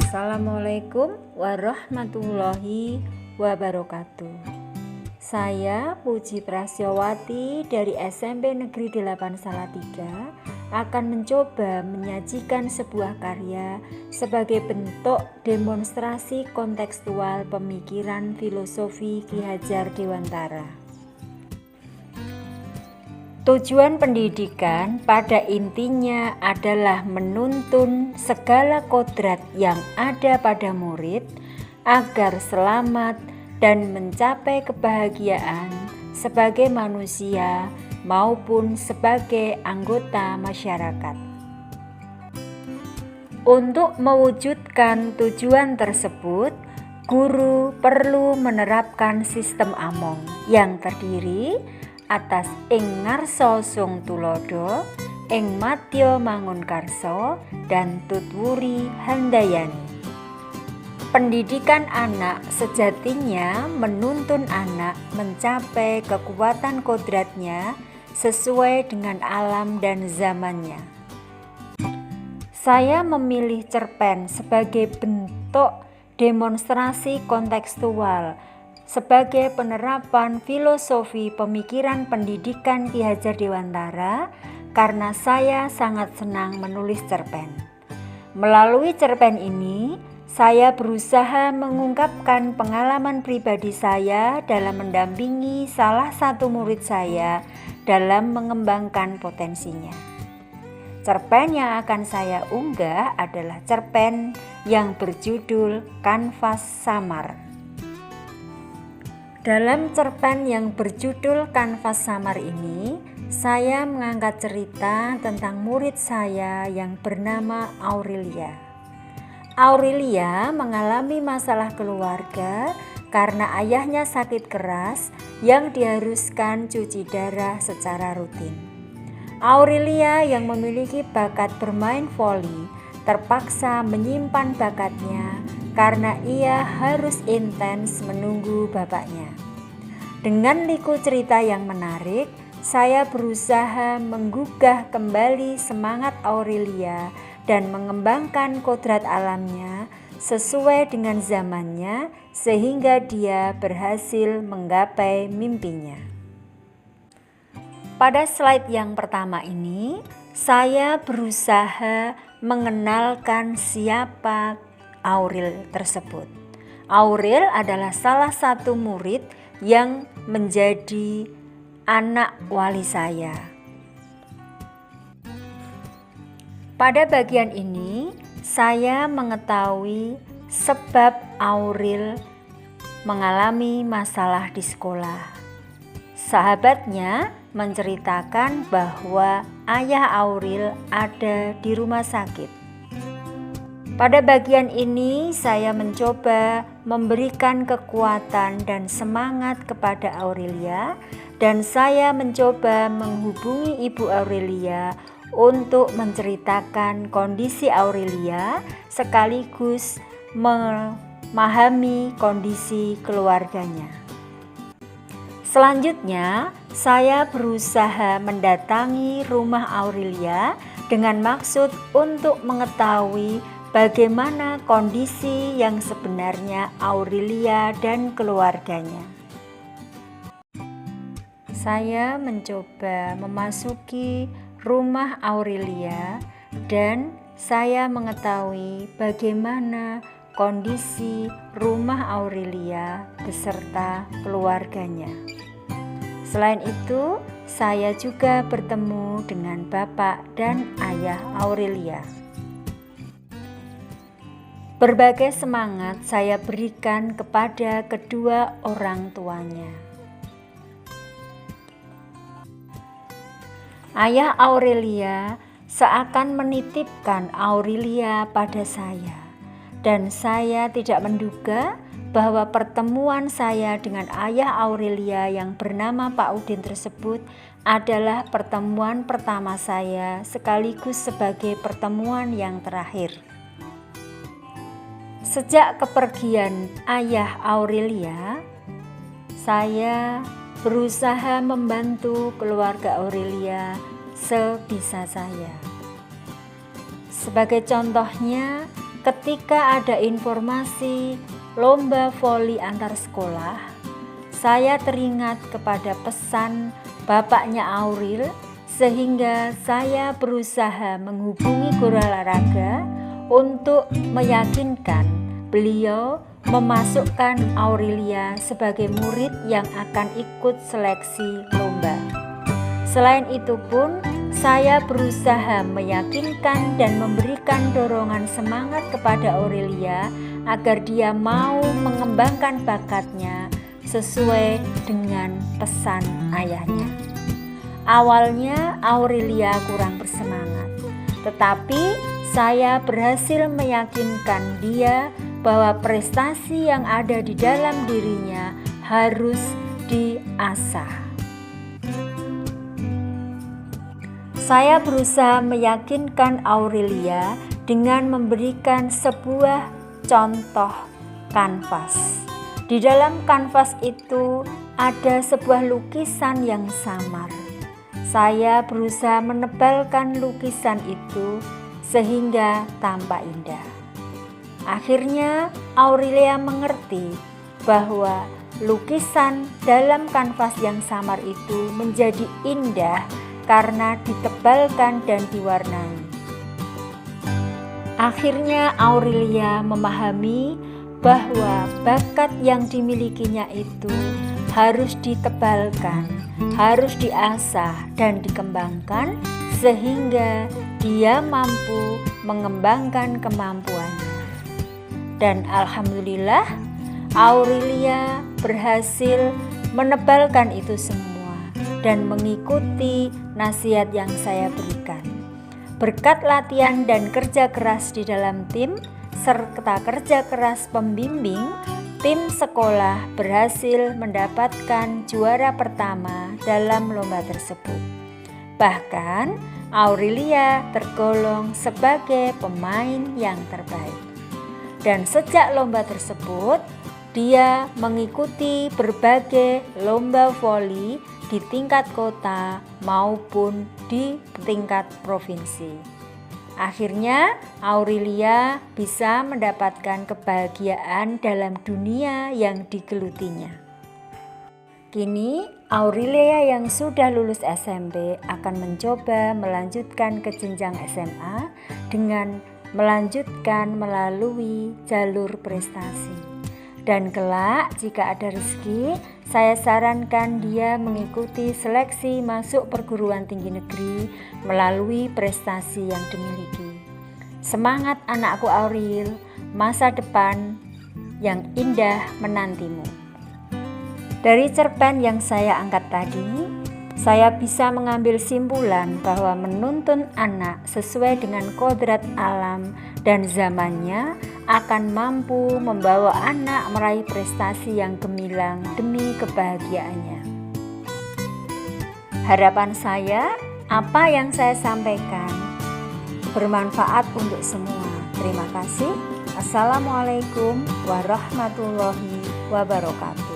Assalamualaikum warahmatullahi wabarakatuh. Saya Puji Prasyawati dari SMP Negeri 8 Salatiga akan mencoba menyajikan sebuah karya sebagai bentuk demonstrasi kontekstual pemikiran filosofi Ki Hajar Dewantara. Tujuan pendidikan pada intinya adalah menuntun segala kodrat yang ada pada murid agar selamat dan mencapai kebahagiaan sebagai manusia maupun sebagai anggota masyarakat. Untuk mewujudkan tujuan tersebut, guru perlu menerapkan sistem among yang terdiri atas ing ngarsa sung tulodo, ing madya mangunkarsa, dan tutwuri handayani. Pendidikan anak sejatinya menuntun anak mencapai kekuatan kodratnya sesuai dengan alam dan zamannya. Saya memilih cerpen sebagai bentuk demonstrasi kontekstual sebagai penerapan filosofi pemikiran pendidikan Ki Hajar Dewantara karena saya sangat senang menulis cerpen. Melalui cerpen ini, saya berusaha mengungkapkan pengalaman pribadi saya dalam mendampingi salah satu murid saya dalam mengembangkan potensinya. Cerpen yang akan saya unggah adalah cerpen yang berjudul Kanvas Samar. Dalam cerpen yang berjudul Kanvas Samar ini, saya mengangkat cerita tentang murid saya yang bernama Aurelia. Aurelia mengalami masalah keluarga karena ayahnya sakit keras yang diharuskan cuci darah secara rutin. Aurelia yang memiliki bakat bermain voli terpaksa menyimpan bakatnya karena ia harus intens menunggu bapaknya. Dengan liku cerita yang menarik, saya berusaha menggugah kembali semangat Aurelia dan mengembangkan kodrat alamnya sesuai dengan zamannya sehingga dia berhasil menggapai mimpinya. Pada slide yang pertama ini, saya berusaha mengenalkan siapa Aurel tersebut. Aurel adalah salah satu murid yang menjadi anak wali saya. Pada bagian ini, saya mengetahui sebab Aurel mengalami masalah di sekolah. Sahabatnya menceritakan bahwa ayah Aurel ada di rumah sakit. Pada bagian ini, saya mencoba memberikan kekuatan dan semangat kepada Aurelia, dan saya mencoba menghubungi Ibu Aurelia untuk menceritakan kondisi Aurelia sekaligus memahami kondisi keluarganya. Selanjutnya, saya berusaha mendatangi rumah Aurelia dengan maksud untuk mengetahui bagaimana kondisi yang sebenarnya Aurelia dan keluarganya. Saya mencoba memasuki rumah Aurelia dan saya mengetahui bagaimana kondisi rumah Aurelia beserta keluarganya. Selain itu, saya juga bertemu dengan bapak dan ayah Aurelia. Berbagai semangat saya berikan kepada kedua orang tuanya. Ayah Aurelia seakan menitipkan Aurelia pada saya, dan saya tidak menduga bahwa pertemuan saya dengan ayah Aurelia yang bernama Pak Udin tersebut adalah pertemuan pertama saya sekaligus sebagai pertemuan yang terakhir. Sejak kepergian ayah Aurelia, saya berusaha membantu keluarga Aurelia sebisa saya. Sebagai contohnya, ketika ada informasi lomba voli antar sekolah, saya teringat kepada pesan bapaknya Auril, sehingga saya berusaha menghubungi guru olahraga untuk meyakinkan beliau memasukkan Aurelia sebagai murid yang akan ikut seleksi lomba. Selain itu pun, saya berusaha meyakinkan dan memberikan dorongan semangat kepada Aurelia agar dia mau mengembangkan bakatnya sesuai dengan pesan ayahnya. Awalnya Aurelia kurang bersemangat, tetapi saya berhasil meyakinkan dia bahwa prestasi yang ada di dalam dirinya harus diasah. Saya berusaha meyakinkan Aurelia dengan memberikan sebuah contoh kanvas. Di dalam kanvas itu ada sebuah lukisan yang samar. Saya berusaha menebalkan lukisan itu sehingga tampak indah. Akhirnya Aurelia mengerti bahwa lukisan dalam kanvas yang samar itu menjadi indah karena ditebalkan dan diwarnai. Akhirnya Aurelia memahami bahwa bakat yang dimilikinya itu harus ditebalkan, harus diasah dan dikembangkan sehingga dia mampu mengembangkan kemampuannya. Dan alhamdulillah Aurelia berhasil menebalkan itu semua dan mengikuti nasihat yang saya berikan. Berkat latihan dan kerja keras di dalam tim serta kerja keras pembimbing, tim sekolah berhasil mendapatkan juara pertama dalam lomba tersebut. Bahkan Aurelia tergolong sebagai pemain yang terbaik. Dan sejak lomba tersebut, dia mengikuti berbagai lomba voli di tingkat kota maupun di tingkat provinsi. Akhirnya Aurelia bisa mendapatkan kebahagiaan dalam dunia yang digelutinya. Kini Aurelia yang sudah lulus SMP akan mencoba melanjutkan ke jenjang SMA dengan melanjutkan melalui jalur prestasi. Dan kelak jika ada rezeki, saya sarankan dia mengikuti seleksi masuk perguruan tinggi negeri melalui prestasi yang dimiliki. Semangat anakku Auril, masa depan yang indah menantimu. Dari cerpen yang saya angkat tadi, saya bisa mengambil simpulan bahwa menuntun anak sesuai dengan kodrat alam dan zamannya akan mampu membawa anak meraih prestasi yang gemilang demi kebahagiaannya. Harapan saya, apa yang saya sampaikan bermanfaat untuk semua. Terima kasih. Assalamualaikum warahmatullahi wabarakatuh.